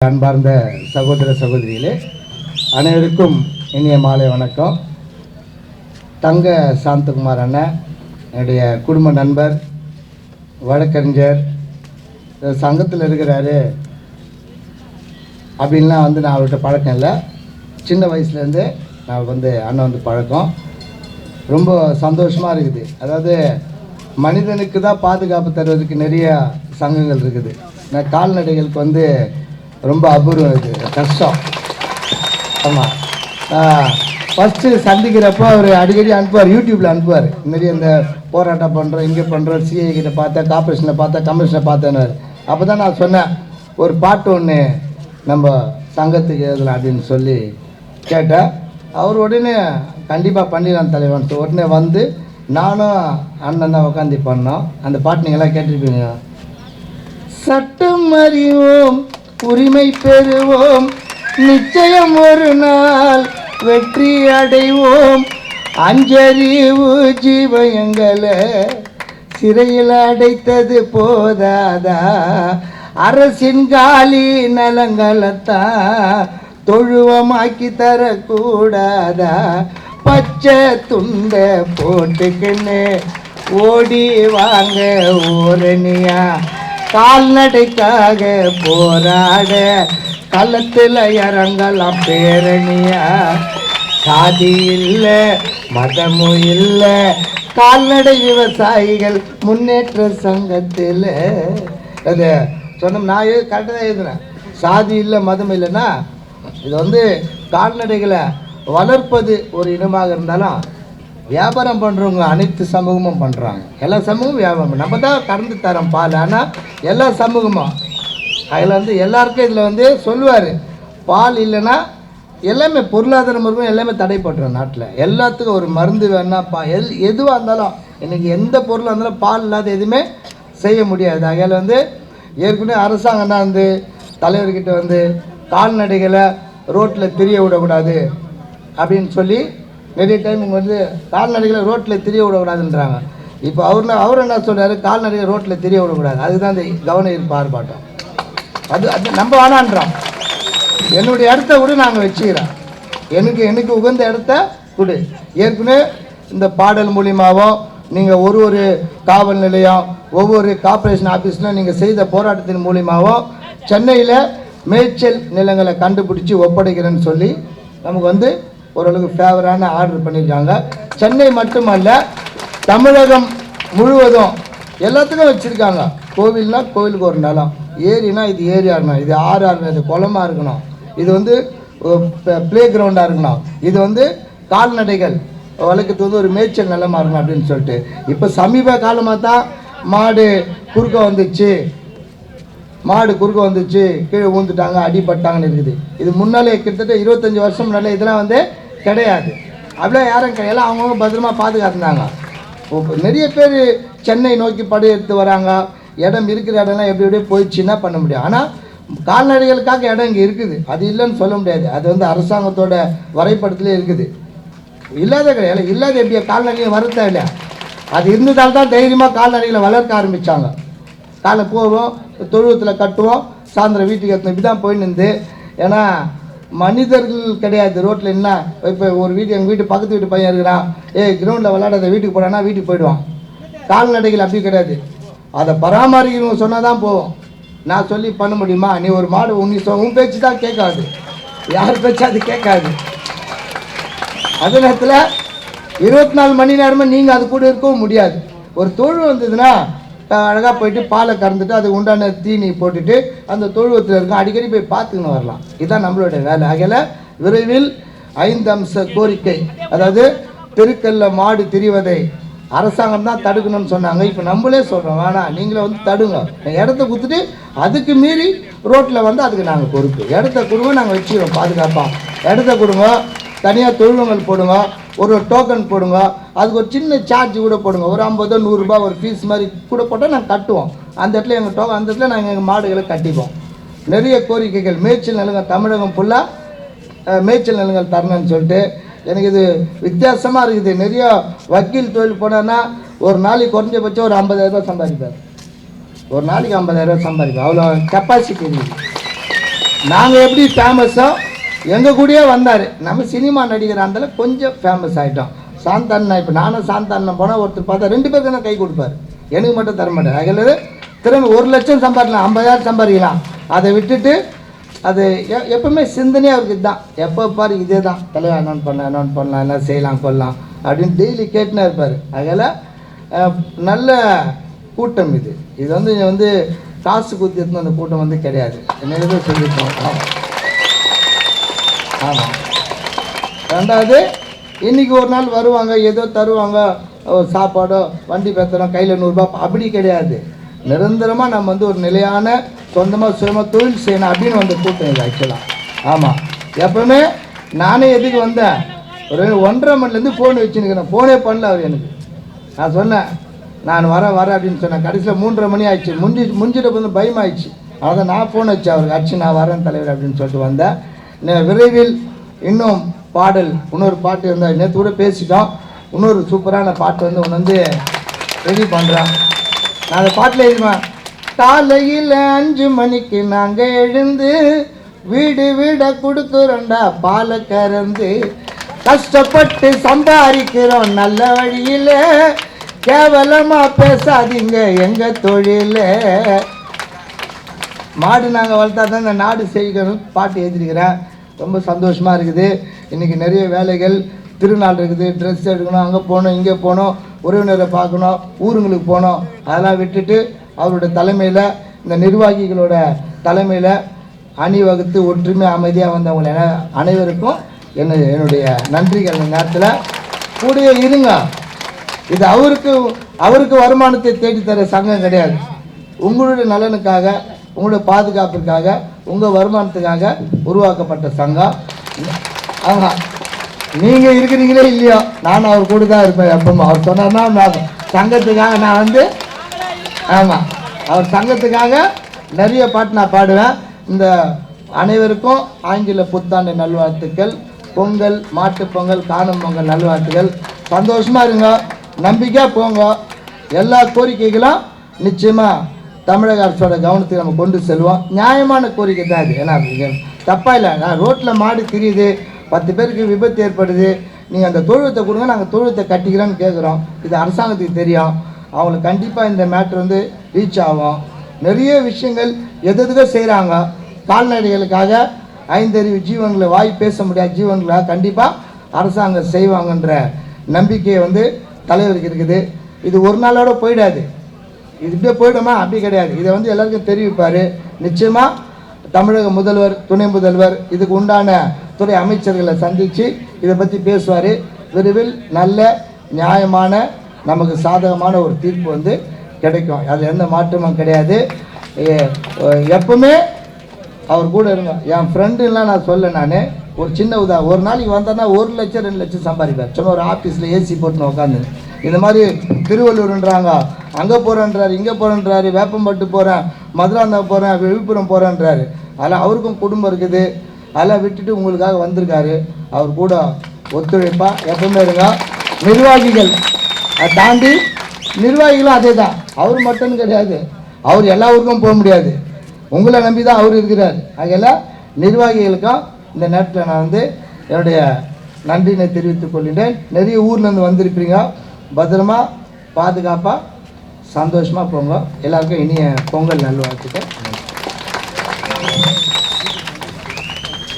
அன்பார்ந்த சகோதர சகோதரிகளே, அனைவருக்கும் இனிய மாலை வணக்கம். தங்க சாந்தகுமார் அண்ணன் என்னுடைய குடும்ப நண்பர், வழக்கறிஞர், சங்கத்தில் இருக்கிறாரு அப்படின்லாம் நான் அவர்கிட்ட பழக்கம் இல்லை. சின்ன வயசுலேருந்து நான் அண்ணன் பழக்கம். ரொம்ப சந்தோஷமாக இருக்குது. அதாவது மனிதனுக்கு தான் பாதுகாப்பு தருவதற்கு நிறைய சங்கங்கள் இருக்குது. நான் கால்நடைகளுக்கு ரொம்ப அபூர்வம், இது கஷ்டம். ஆமாம், ஃபஸ்ட்டு சந்திக்கிறப்போ அவர் அடிக்கடி அனுப்புவார், யூடியூப்பில் அனுப்புவார். நிறைய இந்த போராட்டம் பண்ணுறோம், இங்கே பண்ணுறோம், சிஐ கிட்ட பார்த்தேன், கார்பரேஷனில் பார்த்தேன், கமிஷனை பார்த்தேன்னாரு. அப்போ தான் நான் சொன்னேன், ஒரு பாட்டு ஒன்று நம்ம சங்கத்துக்கு எழுதலாம் அப்படின்னு சொல்லி கேட்டேன். அவர் உடனே கண்டிப்பாக பண்ணிடலாம் தலைவன். உடனே நானும் அண்ணன் தான் உட்காந்து பண்ணோம். அந்த பாட்டு நீங்கள்லாம் கேட்டிருப்பீங்க. சட்டம் அறிவோம், உரிமை பெறுவோம், நிச்சயம் ஒரு நாள் வெற்றி அடைவோம். அஞ்சறிவு ஜீவயங்களை சிறையில் அடைத்தது போதாதா, அரசின் காலி நலங்களைத்தான் தொழுவமாக்கி தரக்கூடாதா. பச்சை துண்டை போட்டுக்கின்னு ஓடி வாங்க ஓரணியா, கால்நடைக்காக போராட களத்தில் இறங்கலாம் பேரணியா. சாதி இல்லை, மதமும் இல்லை, கால்நடை விவசாயிகள் முன்னேற்ற சங்கத்தில். அது சொன்ன நான் கரெக்டாக தான் எழுதுனேன். சாதி இல்லை, மதம் இல்லைன்னா இது கால்நடைகளை வளர்ப்பது ஒரு இனமாக இருந்தாலும் வியாபாரம் பண்ணுறவங்க அனைத்து சமூகமும் பண்ணுறாங்க. எல்லா சமூகமும் வியாபாரம். நம்ம தான் கடந்து தரோம் பால். ஆனால் எல்லா சமூகமும் அதில் எல்லாருக்கும் இதில் சொல்லுவார், பால் இல்லைன்னா எல்லாமே பொருளாதாரம் இருக்கும், எல்லாமே தடைப்பட்டுரும் நாட்டில். எல்லாத்துக்கும் ஒரு மருந்து வேணா எதுவாக இருந்தாலும் இன்றைக்கி எந்த பொருளாக இருந்தாலும் பால் இல்லாத எதுவுமே செய்ய முடியாது. அதில் ஏற்கனவே அரசாங்கம் தான் தலைவர்கிட்ட கால்நடைகளை ரோட்டில் திரிய விடக்கூடாது அப்படின்னு சொல்லி நிறைய டைம் கால்நடைகளை ரோட்டில் திரிய விடக்கூடாதுன்றாங்க. இப்போ அவர் என்ன சொல்கிறாரு, கால்நடைகளை ரோட்டில் திரிய விடக்கூடாது. அதுதான் இந்த கவன ஈர்ப்பு ஆர்ப்பாட்டம். அது நம்ம வேணான்றோம். என்னுடைய இடத்த கூட நாங்கள் வச்சுக்கிறோம். எனக்கு உகந்த இடத்த கொடு. ஏற்கனவே இந்த பாடல் மூலியமாகவும் நீங்கள் ஒரு காவல் நிலையம், ஒவ்வொரு கார்பரேஷன் ஆஃபீஸில் நீங்கள் செய்த போராட்டத்தின் மூலியமாகவும் சென்னையில் மேய்ச்சல் நிலங்களை கண்டுபிடிச்சி ஒப்படைக்கிறேன்னு சொல்லி நமக்கு ஓரளவுக்கு ஃபேவரான ஆர்டர் பண்ணியிருக்காங்க. சென்னை மட்டுமல்ல, தமிழகம் முழுவதும் எல்லாத்துக்கும் வச்சுருக்காங்க. கோவில்னா கோவிலுக்கு ஒரு நிலம், ஏரினா இது ஏரியா இருக்கணும், இது ஆறாக இருக்கணும், இது குளமாக இருக்கணும், இது ப்ளே கிரவுண்டாக இருக்கணும், இது கால்நடைகள் வழக்கத்துக்கு ஒரு மேய்ச்சல் நிலமாக இருக்கணும் அப்படின்னு சொல்லிட்டு. இப்போ சமீப காலமாக தான் மாடு குறுக்க வந்துச்சு, கீழே ஊந்துட்டாங்க, அடிபட்டாங்கன்னு இருக்குது. இது முன்னாலே கிட்டத்தட்ட 25 வருஷம் முன்னாலே இதெல்லாம் கிடையாது. அப்படியே யாரும் எல்லாம் அவங்கவுங்க பத்திரமா பாதுகாத்துனாங்க. நிறைய பேர் சென்னை நோக்கி படையெடுத்து வராங்க. இடம் இருக்கிற இடம்லாம் எப்படியே போயிடுச்சுன்னா பண்ண முடியும். ஆனால் கால்நடைகளுக்காக இடம் இங்கே இருக்குது, அது இல்லைன்னு சொல்ல முடியாது. அது அரசாங்கத்தோட வரைபடத்துலேயே இருக்குது. இல்லாத எப்படி கால்நடைகளை வளர்த்தா இல்லையா, அது இருந்ததால் தான் தைரியமாக கால்நடைகளை வளர்க்க ஆரம்பித்தாங்க. காலை போவோம், தொழுவத்தில் கட்டுவோம், சாயந்தரம் வீட்டுக்கு எடுத்து இப்படி தான் போயின்னு. ஏன்னா மனிதர்கள் கிடையாது ரோட்டில். என்ன இப்போ எங்கள் வீட்டு பக்கத்து வீட்டு பையன் இருக்கிறான், கிரவுண்டில் விளையாடாத வீட்டுக்கு போடான்னா வீட்டுக்கு போயிடுவான். கால்நடைகள் அப்படி கிடையாது. அதை பராமரிக்கணும் சொன்னால் தான் போவோம். நான் சொல்லி பண்ண முடியுமா? நீ ஒரு மாடு உன் பேச்சு தான் கேட்காது, யார் பேச்சு அது கேட்காது. அதே நேரத்தில் 24 மணி நேரமும் நீங்கள் அது கூட இருக்கவும் முடியாது. ஒரு தொழு வந்ததுன்னா அழகாக போயிட்டு பாலை கறந்துட்டு அதுக்கு உண்டான தீனி போட்டுட்டு அந்த தொழுவத்தில் இருக்கும், அடிக்கடி போய் பார்த்துக்கணும் வரலாம். இதுதான் நம்மளுடைய வேலை. ஆகல விரைவில் 5 அம்ச கோரிக்கை, அதாவது தெருக்கல்ல மாடு திரிவதை அரசாங்கம் தான் தடுக்கணும்னு சொன்னாங்க. இப்போ நம்மளே சொல்கிறோம், வேணாம் நீங்களே தடுங்க, இடத்த கொடுத்துட்டு அதுக்கு மீறி ரோட்டில் அதுக்கு நாங்கள் பொறுப்பு. இடத்த கொடுங்க, நாங்கள் வச்சுக்கிறோம் பாதுகாப்பாக. இடத்த கொடுங்க, தனியாக தொழுவங்கள் போடுங்க, ஒரு டோக்கன் போடுங்க, அதுக்கு ஒரு சின்ன சார்ஜ் கூட போடுங்க, ஒரு 50 100 ரூபாய் ஒரு ஃபீஸ் மாதிரி கூட போட்டால் நாங்கள் கட்டுவோம். அந்த இடத்துல எங்கள் டோக்கன், அந்த இடத்துல நாங்கள் எங்கள் மாடுகளை கட்டிப்போம். நிறைய கோரிக்கைகள், மேய்ச்சல் நிலங்கள் தமிழகம் ஃபுல்லாக மேய்ச்சல் நிலங்கள் தரணும்னு சொல்லிட்டு. எனக்கு இது வித்தியாசமாக இருக்குது. நிறைய வக்கீல் தொழில் போனோன்னா ஒரு நாளைக்கு குறைஞ்சபட்சம் ஒரு 50,000 ரூபாய் சம்பாதிப்பார். ஒரு நாளைக்கு 50,000 ரூபாய் சம்பாதிப்பேன். அவ்வளோ கெப்பாசிட்டி இருக்குது. நாங்கள் எப்படி ஃபேமஸோ எங்கள் கூடயே வந்தார். நம்ம சினிமா நடிகர் அந்தால கொஞ்சம் ஃபேமஸ் ஆகிட்டோம். சாந்தாண்ணா இப்போ நானும் சாந்தாண்ணா போனால் ஒருத்தர் பார்த்தா 2 பேருக்கு தான் கை கொடுப்பார், எனக்கு மட்டும் தர மாட்டேன். அதில் திரும்ப 1 லட்சம் சம்பாதிக்கலாம், 50,000 சம்பாதிக்கலாம். அதை விட்டுட்டு அது எப்பவுமே சிந்தனையாக அவருக்கு இதுதான். எப்போ பாரு இதே தான், தலைவர் அனௌன்ஸ் பண்ணலாம் எல்லாம் செய்யலாம் கொள்ளலாம் அப்படின்னு டெய்லி கேட்டுனே இருப்பார். அதில் நல்ல கூட்டம் இது. இது வந்து காசு குத்தி எடுத்துன்னு அந்த கூட்டம் வந்து கிடையாது. என்னவே சொல்லியிருக்கோம். ஆமாம். ரெண்டாவது இன்றைக்கி ஒரு நாள் வருவாங்க, ஏதோ தருவாங்க, சாப்பாடோ வண்டி பேத்துறோம் கையில் 100 ரூபா, அப்படி கிடையாது. நிரந்தரமாக நம்ம வந்து ஒரு நிலையான சொந்தமாக சுயமாக தொழில் செய்யணும் அப்படின்னு வந்து கூட்டம் இது ஆக்சுவலாக. ஆமாம். எப்பவுமே நானே எதுக்கு வந்தேன், ஒரு 1:30 மணிலேருந்து ஃபோன் வச்சுருக்கிறேன். ஃபோனே பண்ணல அவர் எனக்கு. நான் சொன்னேன் நான் வரேன் அப்படின்னு சொன்னேன். கடைசியில் 3:30 மணி ஆயிடுச்சு. முடிஞ்சிட்ட வந்து பயமாயிடுச்சு. அதான் நான் ஃபோன் வச்சேன் அவருக்கு, அடிச்சு நான் வரேன் தலைவர் அப்படின்னு சொல்லிட்டு வந்தேன். விரைவில் இன்னும் பாடல், இன்னொரு பாட்டு இருந்தால் நேற்று கூட பேசிட்டோம். இன்னொரு சூப்பரான பாட்டு வந்து ரெடி பண்ணுறேன். நான் அந்த பாட்டில் எழுதுவேன். காலையில் 5 மணிக்கு நாங்கள் எழுந்து வீட கொடுக்குறோண்டா பாலை கறந்து, கஷ்டப்பட்டு சம்பாதிக்கிறோம் நல்ல வழியில், கேவலமாக பேசாதீங்க எங்கள் தொழில். மாடு நாங்கள் வளர்த்தா தான் இந்த நாடு செய்யணும் பாட்டு எழுதிருக்கிறேன். ரொம்ப சந்தோஷமாக இருக்குது. இன்றைக்கி நிறைய வேலைகள், திருநாள் இருக்குது, ட்ரெஸ் எடுக்கணும், அங்கே போகணும் இங்கே போகணும், உறவினரை பார்க்கணும், ஊருங்களுக்கு போகணும். அதெல்லாம் விட்டுட்டு அவருடைய தலைமையில், இந்த நிர்வாகிகளோட தலைமையில் அணிவகுத்து ஒற்றுமையாக அமைதியாக வந்தவங்களை அனைவருக்கும் என்னுடைய நன்றிகள். இந்த நேரத்தில் கூடிய இருங்க. இது அவருக்கு வருமானத்தை தேடித்தர சங்கம் கிடையாது. உங்களுடைய நலனுக்காக, உங்களுடைய பாதுகாப்பிற்காக, உங்கள் வருமானத்துக்காக உருவாக்கப்பட்ட சங்கம். ஆமாம், நீங்கள் இருக்கிறீங்களே இல்லையோ, நான் அவர் கூட தான் இருப்பேன் எப்பவும். அவர் சொன்னார்னா நான் சங்கத்துக்காக நான் வந்து, ஆமாம், அவர் சங்கத்துக்காக நிறைய பாட்டு நான் பாடுவேன். இந்த அனைவருக்கும் ஆங்கில புத்தாண்டு நல்வாழ்த்துக்கள். பொங்கல், மாட்டுப்பொங்கல், காணும் பொங்கல் நல்வாழ்த்துக்கள். சந்தோஷமாக இருங்க, நம்பிக்கையாக போங்க. எல்லா கோரிக்கைகளும் நிச்சயமாக தமிழக அரசோட கவனத்துக்கு நம்ம கொண்டு செல்வோம். நியாயமான கோரிக்கை தான் இது. ஏன்னா தப்பாக இல்லை. நான் ரோட்டில் மாடு திரியுது, 10 பேருக்கு விபத்து ஏற்படுது, நீங்கள் அந்த தொழுவத்தை கொடுங்க, நாங்கள் தொழுவத்தை கட்டிக்கிறோன்னு கேட்குறோம். இது அரசாங்கத்துக்கு தெரியும். அவங்களுக்கு கண்டிப்பாக இந்த மேட்ரு வந்து ரீச் ஆகும். நிறைய விஷயங்கள் எதுக்கோ செய்கிறாங்க. கால்நடைகளுக்காக, 5 அறிவு ஜீவன்களை, வாய் பேச முடியாத ஜீவன்களாக கண்டிப்பாக அரசாங்கம் செய்வாங்கன்ற நம்பிக்கை வந்து தலைவருக்கு இருக்குது. இது ஒரு நாளோட போயிடாது. இது இப்படியே போயிடுமா? அப்படி கிடையாது. இதை வந்து எல்லாருக்கும் தெரிவிப்பார். நிச்சயமாக தமிழக முதல்வர், துணை முதல்வர், இதுக்கு உண்டான துறை அமைச்சர்களை சந்தித்து இதை பற்றி பேசுவார். விரைவில் நல்ல நியாயமான நமக்கு சாதகமான ஒரு தீர்ப்பு வந்து கிடைக்கும். அது எந்த மாற்றமும் கிடையாது. எப்பவுமே அவர் கூட இருங்க. என் ஃப்ரெண்டுலாம் நான் சொல்ல, நான் ஒரு சின்ன ஒரு நாளைக்கு வந்தேன்னா 1 லட்சம் 2 லட்சம் சம்பாதிப்பார். சும்மா ஒரு ஆஃபீஸில் ஏசி போட்டுன்னு உட்காந்து. இந்த மாதிரி திருவள்ளூர்ன்றாங்க, அங்கே போகிறேன்றாரு, இங்கே போகிறேன்றாரு, வேப்பம்பட்டு போகிறேன், மதுராந்தகம் போகிறேன், விழுப்புரம் போகிறேன்றாரு. அதெல்லாம் அவருக்கும் குடும்பம் இருக்குது. அதெல்லாம் விட்டுட்டு உங்களுக்காக வந்திருக்காரு. அவர் கூட ஒத்துழைப்பாக எப்பவுமே இருங்க. நிர்வாகிகள் அதை தாண்டி நிர்வாகிகளும் அதே தான். அவர் மட்டும் கிடையாது, அவர் எல்லா ஊருக்கும் போக முடியாது. உங்களை நம்பி தான் அவர் இருக்கிறார். ஆகையில் நிர்வாகிகளுக்கும் இந்த நேரத்தில் நான் வந்து என்னுடைய நன்றினை தெரிவித்துக் கொள்கிறேன். நிறைய ஊர்லேருந்து வந்திருப்பீங்க. பத்திரமா, பாதுகாப்பாக, சந்தோஷமாக போங்க. எல்லாருக்கும் இனிய பொங்கல் நல்வாழ்த்துக்கள்.